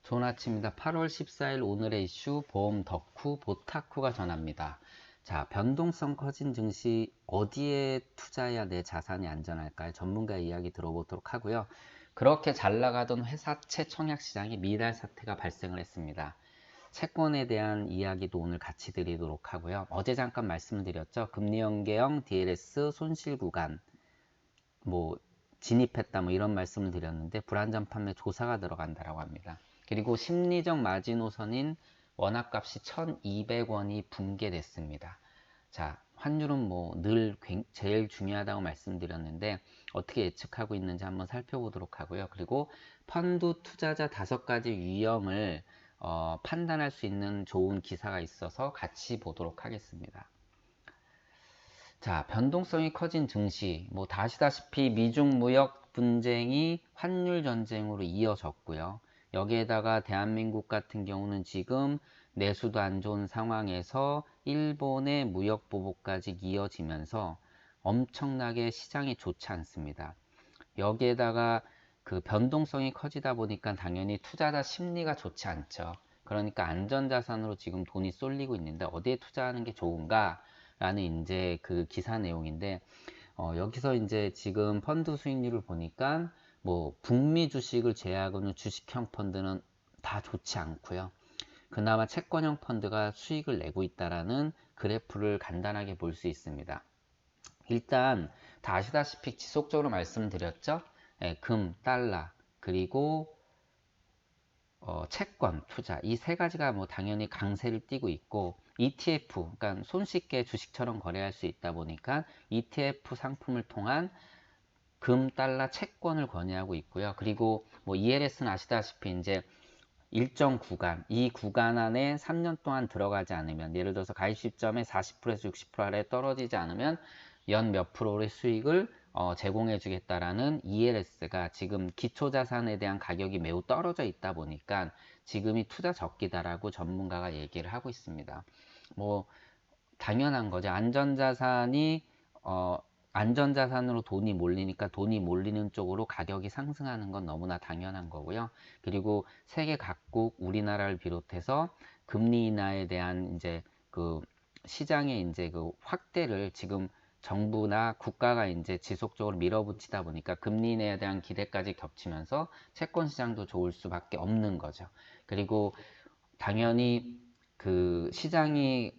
좋은 아침입니다. 8월 14일 오늘의 이슈 보험 덕후 보타쿠가 전합니다. 자, 변동성 커진 증시 어디에 투자해야 내 자산이 안전할까요? 전문가의 이야기 들어보도록 하고요. 그렇게 잘 나가던 회사채 청약 시장에 미달 사태가 발생을 했습니다. 채권에 대한 이야기도 오늘 같이 드리도록 하고요. 어제 잠깐 말씀드렸죠. 금리 연계형 DLS 손실 구간 진입했다 이런 말씀을 드렸는데 불안전 판매 조사가 들어간다라고 합니다. 그리고 심리적 마지노선인 원화값이 1,200원이 붕괴됐습니다. 자, 환율은 늘 제일 중요하다고 말씀드렸는데 어떻게 예측하고 있는지 한번 살펴보도록 하고요. 그리고 펀드 투자자 5가지 유형을 판단할 수 있는 좋은 기사가 있어서 같이 보도록 하겠습니다. 자, 변동성이 커진 증시, 다 아시다시피 미중 무역 분쟁이 환율 전쟁으로 이어졌고요. 여기에다가 대한민국 같은 경우는 지금 내수도 안 좋은 상황에서 일본의 무역 보복까지 이어지면서 엄청나게 시장이 좋지 않습니다. 여기에다가 그 변동성이 커지다 보니까 당연히 투자자 심리가 좋지 않죠. 그러니까 안전자산으로 지금 돈이 쏠리고 있는데 어디에 투자하는 게 좋은가? 라는 이제 그 기사 내용인데 여기서 이제 지금 펀드 수익률을 보니까 북미 주식을 제외하고는 주식형 펀드는 다 좋지 않고요. 그나마 채권형 펀드가 수익을 내고 있다라는 그래프를 간단하게 볼 수 있습니다. 일단 다 아시다시피 지속적으로 말씀드렸죠. 금, 달러, 그리고 채권, 투자 이 세 가지가 당연히 강세를 띠고 있고 ETF, 그러니까 손쉽게 주식처럼 거래할 수 있다 보니까 ETF 상품을 통한 금, 달러, 채권을 권유하고 있고요. 그리고 ELS는 아시다시피 이제 일정 구간, 이 구간 안에 3년 동안 들어가지 않으면 예를 들어서 가입 시점에 40%에서 60% 아래 떨어지지 않으면 연 몇 프로의 수익을 제공해 주겠다라는 ELS가 지금 기초자산에 대한 가격이 매우 떨어져 있다 보니까 지금이 투자 적기다라고 전문가가 얘기를 하고 있습니다. 당연한 거죠. 안전자산으로 돈이 몰리니까 돈이 몰리는 쪽으로 가격이 상승하는 건 너무나 당연한 거고요. 그리고 세계 각국 우리나라를 비롯해서 금리 인하에 대한 이제 그 시장의 이제 그 확대를 지금 정부나 국가가 이제 지속적으로 밀어붙이다 보니까 금리 인하에 대한 기대까지 겹치면서 채권 시장도 좋을 수밖에 없는 거죠. 그리고 당연히 그 시장이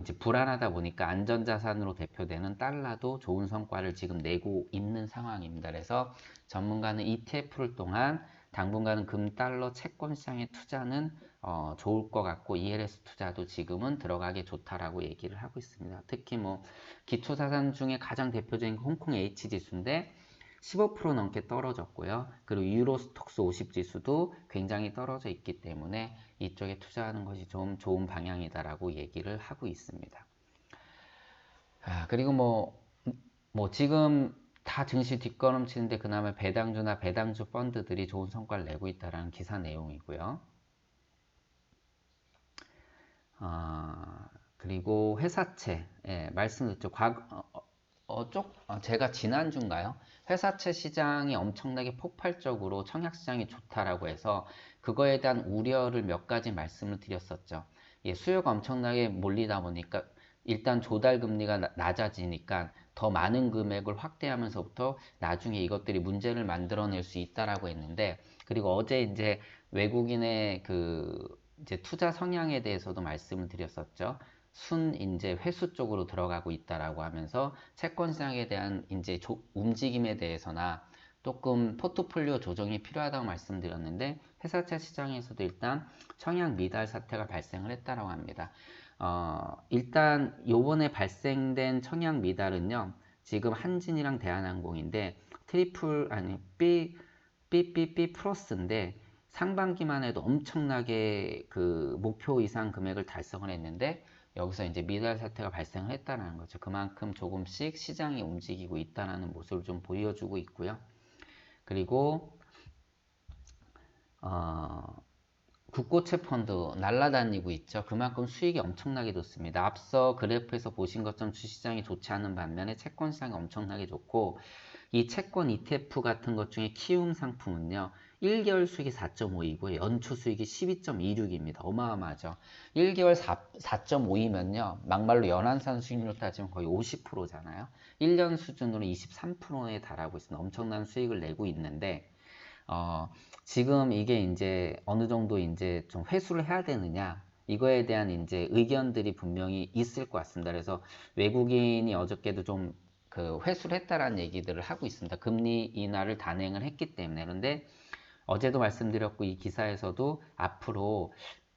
이제 불안하다 보니까 안전자산으로 대표되는 달러도 좋은 성과를 지금 내고 있는 상황입니다. 그래서 전문가는 ETF를 통한 당분간은 금, 달러, 채권 시장의 투자는 좋을 것 같고 ELS 투자도 지금은 들어가기 좋다라고 얘기를 하고 있습니다. 특히 기초자산 중에 가장 대표적인 홍콩 H 지수인데 15% 넘게 떨어졌고요. 그리고 유로스톡스 50 지수도 굉장히 떨어져 있기 때문에 이쪽에 투자하는 것이 좀 좋은 방향이다라고 얘기를 하고 있습니다. 그리고 지금 다 증시 뒷걸음치는데 그나마 배당주나 배당주 펀드들이 좋은 성과를 내고 있다라는 기사 내용이고요. 그리고 회사채, 말씀드렸죠. 제가 지난주인가요? 회사채 시장이 엄청나게 폭발적으로 청약시장이 좋다라고 해서 그거에 대한 우려를 몇 가지 말씀을 드렸었죠. 수요가 엄청나게 몰리다 보니까 일단 조달 금리가 낮아지니까 더 많은 금액을 확대하면서부터 나중에 이것들이 문제를 만들어낼 수 있다라고 했는데 그리고 어제 이제 외국인의 이제 투자 성향에 대해서도 말씀을 드렸었죠. 이제 회수 쪽으로 들어가고 있다라고 하면서 채권 시장에 대한 이제 움직임에 대해서나 조금 포트폴리오 조정이 필요하다고 말씀드렸는데 회사채 시장에서도 일단 청약 미달 사태가 발생을 했다라고 합니다. 일단 요번에 발생된 청약 미달은요. 지금 한진이랑 대한항공인데 BBB 플러스인데 상반기만 해도 엄청나게 그 목표 이상 금액을 달성을 했는데 여기서 이제 미달 사태가 발생을 했다는 거죠. 그만큼 조금씩 시장이 움직이고 있다는 모습을 좀 보여주고 있고요. 그리고 국고채 펀드 날아다니고 있죠. 그만큼 수익이 엄청나게 좋습니다. 앞서 그래프에서 보신 것처럼 주시장이 좋지 않은 반면에 채권 시장이 엄청나게 좋고 이 채권 ETF 같은 것 중에 키움 상품은요. 1개월 수익이 4.52고요. 연초 수익이 12.26입니다. 어마어마하죠. 1개월 4.52면요. 막말로 연한산 수익률로 따지면 거의 50%잖아요. 1년 수준으로 23%에 달하고 있습니다. 엄청난 수익을 내고 있는데 지금 이게 이제 어느 정도 이제 좀 회수를 해야 되느냐 이거에 대한 이제 의견들이 분명히 있을 것 같습니다. 그래서 외국인이 어저께도 좀 그 회수를 했다라는 얘기들을 하고 있습니다. 금리 인하를 단행을 했기 때문에. 그런데 어제도 말씀드렸고 이 기사에서도 앞으로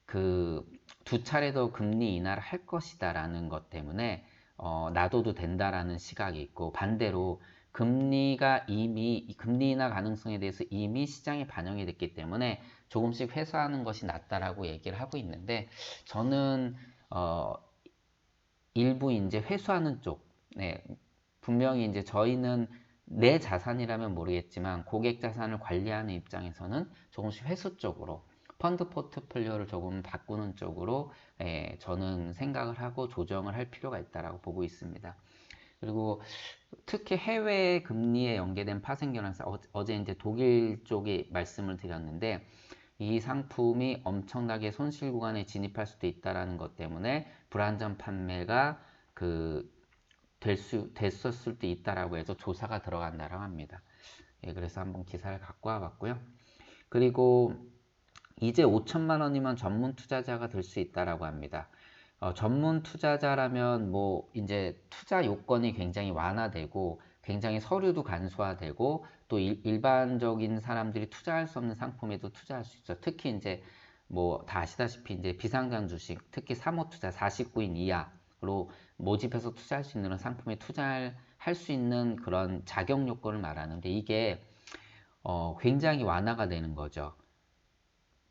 그 두 차례 더 금리 인하를 할 것이다라는 것 때문에 놔둬도 된다라는 시각이 있고, 반대로 금리가 이미 금리 인하 가능성에 대해서 이미 시장에 반영이 됐기 때문에 조금씩 회수하는 것이 낫다라고 얘기를 하고 있는데, 저는 일부 이제 회수하는 쪽, 네, 분명히 이제 저희는 내 자산이라면 모르겠지만 고객 자산을 관리하는 입장에서는 조금씩 회수 쪽으로 펀드 포트폴리오를 조금 바꾸는 쪽으로 저는 생각을 하고 조정을 할 필요가 있다고 보고 있습니다. 그리고 특히 해외 금리에 연계된 파생경향상, 어제 이제 독일 쪽에 말씀을 드렸는데 이 상품이 엄청나게 손실 구간에 진입할 수도 있다는 것 때문에 불안전 판매가 됐었을 수도 있다라고 해서 조사가 들어간다고 합니다. 그래서 한번 기사를 갖고 와봤고요. 그리고 이제 5천만 원이면 전문 투자자가 될 수 있다라고 합니다. 전문 투자자라면 뭐 이제 투자 요건이 굉장히 완화되고 굉장히 서류도 간소화되고 또 일반적인 사람들이 투자할 수 없는 상품에도 투자할 수 있죠. 특히 이제 뭐 다 아시다시피 이제 비상장 주식, 특히 사모 투자 49인 이하로 모집해서 투자할 수 있는 상품에 투자할 수 있는 그런 자격 요건을 말하는데, 이게 굉장히 완화가 되는 거죠.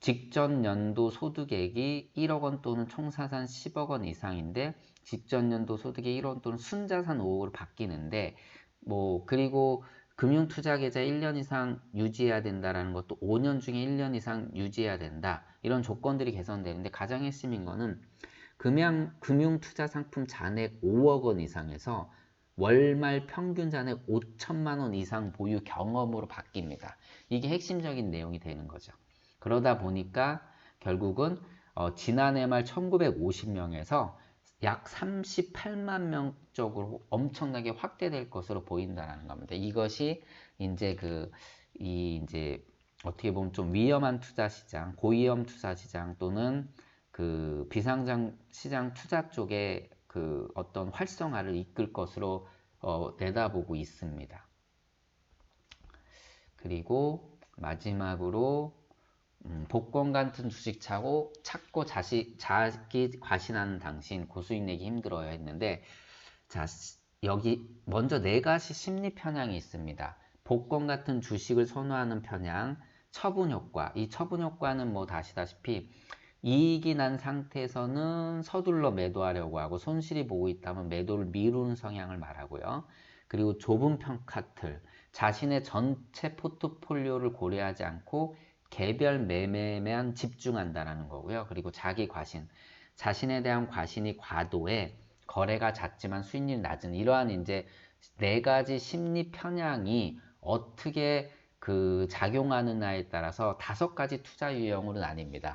직전 연도 소득액이 1억 원 또는 총자산 10억 원 이상인데 직전 연도 소득이 1억 원 또는 순자산 5억으로 바뀌는데, 뭐 그리고 금융투자계좌 1년 이상 유지해야 된다라는 것도 5년 중에 1년 이상 유지해야 된다, 이런 조건들이 개선되는데, 가장 핵심인 거는 금융투자 상품 잔액 5억 원 이상에서 월말 평균 잔액 5천만 원 이상 보유 경험으로 바뀝니다. 이게 핵심적인 내용이 되는 거죠. 그러다 보니까 결국은 지난해 말 1950명에서 약 38만 명 쪽으로 엄청나게 확대될 것으로 보인다는 겁니다. 이것이 이제 이제 어떻게 보면 좀 위험한 투자 시장, 고위험 투자 시장 또는 그 비상장 시장 투자 쪽에 그 어떤 활성화를 이끌 것으로 내다보고 있습니다. 그리고 마지막으로 복권 같은 주식 찾고 자기 과신하는 당신 고수익 내기 힘들어요 했는데, 자, 여기 먼저 네 가지 심리 편향이 있습니다. 복권 같은 주식을 선호하는 편향, 처분 효과. 이 처분 효과는 뭐 아시다시피 이익이 난 상태에서는 서둘러 매도하려고 하고 손실이 보고 있다면 매도를 미루는 성향을 말하고요. 그리고 좁은 평가틀, 자신의 전체 포트폴리오를 고려하지 않고 개별 매매에만 집중한다라는 거고요. 그리고 자기 과신, 자신에 대한 과신이 과도해 거래가 잦지만 수익률이 낮은, 이러한 이제 네 가지 심리 편향이 어떻게 작용하느냐에 따라서 5가지 투자 유형으로 나뉩니다.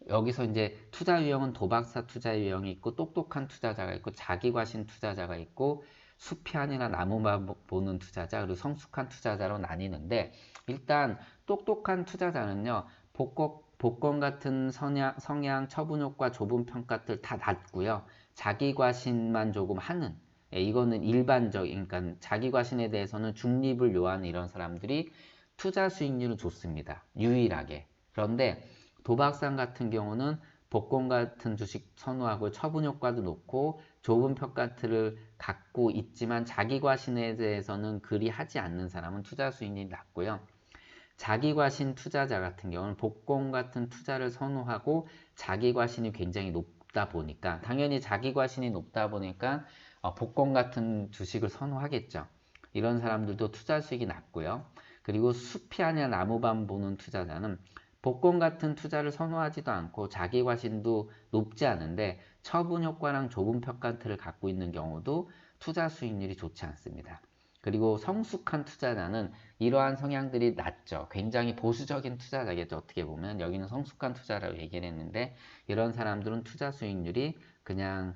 여기서 이제 투자 유형은 도박사 투자 유형이 있고 똑똑한 투자자가 있고 자기 과신 투자자가 있고 숲이 아니라 나무만 보는 투자자, 그리고 성숙한 투자자로 나뉘는데, 일단 똑똑한 투자자는요, 복권 같은 성향, 처분 효과, 좁은 평가들 다 낮고요. 자기 과신만 조금 하는, 이거는 일반적인, 그러니까 자기 과신에 대해서는 중립을 요하는 이런 사람들이 투자 수익률은 좋습니다. 유일하게. 그런데 도박상 같은 경우는 복권 같은 주식 선호하고 처분 효과도 높고 좁은 평가틀을 갖고 있지만 자기 과신에 대해서는 그리 하지 않는 사람은 투자 수익률이 낮고요. 자기 과신 투자자 같은 경우는 복권 같은 투자를 선호하고 자기 과신이 굉장히 높다 보니까, 당연히 자기 과신이 높다 보니까 복권 같은 주식을 선호하겠죠. 이런 사람들도 투자 수익이 낮고요. 그리고 숲이 아니라 나무만 보는 투자자는 복권 같은 투자를 선호하지도 않고 자기 과신도 높지 않은데 처분 효과랑 좁은 평가틀을 갖고 있는 경우도 투자 수익률이 좋지 않습니다. 그리고 성숙한 투자자는 이러한 성향들이 낮죠. 굉장히 보수적인 투자자겠죠. 어떻게 보면 여기는 성숙한 투자라고 얘기를 했는데 이런 사람들은 투자 수익률이 그냥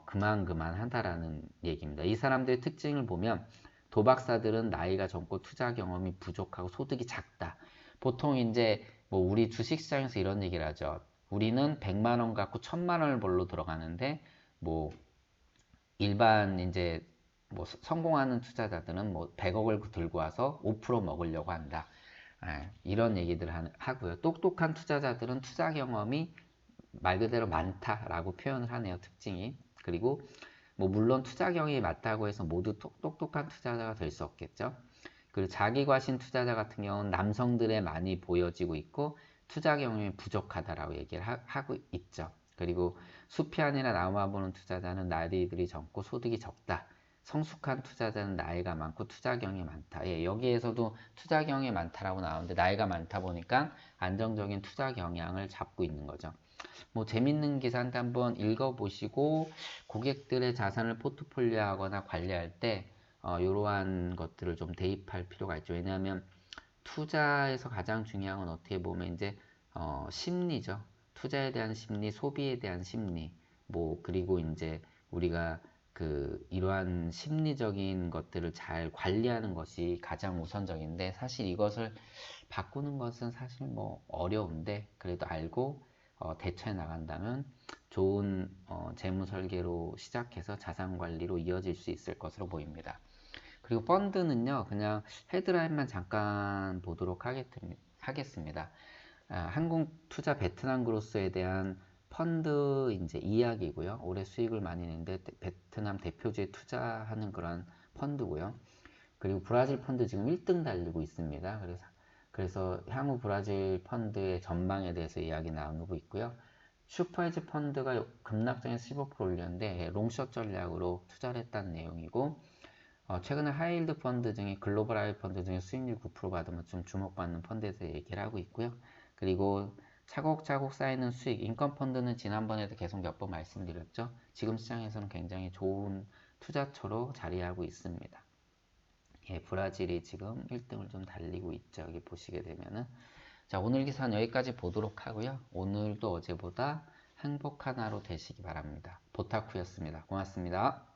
그만 하다라는 얘기입니다. 이 사람들의 특징을 보면 도박사들은 나이가 젊고 투자 경험이 부족하고 소득이 작다. 보통 이제 뭐 우리 주식시장에서 이런 얘기를 하죠. 우리는 100만 원 갖고 1000만 원을 벌러 들어가는데 뭐 일반 이제 뭐 성공하는 투자자들은 뭐 100억을 들고 와서 5% 먹으려고 한다. 이런 얘기들 하고요. 똑똑한 투자자들은 투자 경험이 말 그대로 많다라고 표현을 하네요. 특징이. 그리고 뭐 물론 투자 경험이 많다고 해서 모두 똑똑한 투자자가 될 수 없겠죠. 그리고 자기 과신 투자자 같은 경우는 남성들에 많이 보여지고 있고 투자 경험이 부족하다라고 얘기를 하고 있죠. 그리고 숲이 아니라 나무만 보는 투자자는 나이들이 젊고 소득이 적다. 성숙한 투자자는 나이가 많고 투자 경험이 많다. 예, 여기에서도 투자 경험이 많다라고 나오는데 나이가 많다 보니까 안정적인 투자 경향을 잡고 있는 거죠. 뭐 재밌는 기사인데 한번 읽어보시고 고객들의 자산을 포트폴리오 하거나 관리할 때 이러한 것들을 좀 대입할 필요가 있죠. 왜냐하면 투자에서 가장 중요한 건 어떻게 보면 이제 심리죠. 투자에 대한 심리, 소비에 대한 심리, 뭐 그리고 이제 우리가 그 이러한 심리적인 것들을 잘 관리하는 것이 가장 우선적인데 사실 이것을 바꾸는 것은 사실 뭐 어려운데 그래도 알고 대처해 나간다면 좋은 재무 설계로 시작해서 자산 관리로 이어질 수 있을 것으로 보입니다. 그리고 펀드는요, 그냥 헤드라인만 잠깐 보도록 하겠습니다. 한국 투자 베트남 그로스에 대한 펀드 이제 이야기고요. 올해 수익을 많이 냈는데 베트남 대표주에 투자하는 그런 펀드고요. 그리고 브라질 펀드 지금 1등 달리고 있습니다. 그래서 향후 브라질 펀드의 전망에 대해서 이야기 나누고 있고요. 슈퍼헤지 펀드가 급락장에서 15% 올렸는데 롱숏 전략으로 투자를 했다는 내용이고 최근에 하이힐드 펀드 중에 글로벌 하이 펀드 중에 수익률 9% 받으면 좀 주목받는 펀드에 대해서 얘기를 하고 있고요. 그리고 차곡차곡 쌓이는 수익, 인권 펀드는 지난번에도 계속 몇 번 말씀드렸죠. 지금 시장에서는 굉장히 좋은 투자처로 자리하고 있습니다. 예, 브라질이 지금 1등을 좀 달리고 있죠. 여기 보시게 되면은. 자, 오늘 기사는 여기까지 보도록 하고요. 오늘도 어제보다 행복한 하루 되시기 바랍니다. 보타쿠였습니다. 고맙습니다.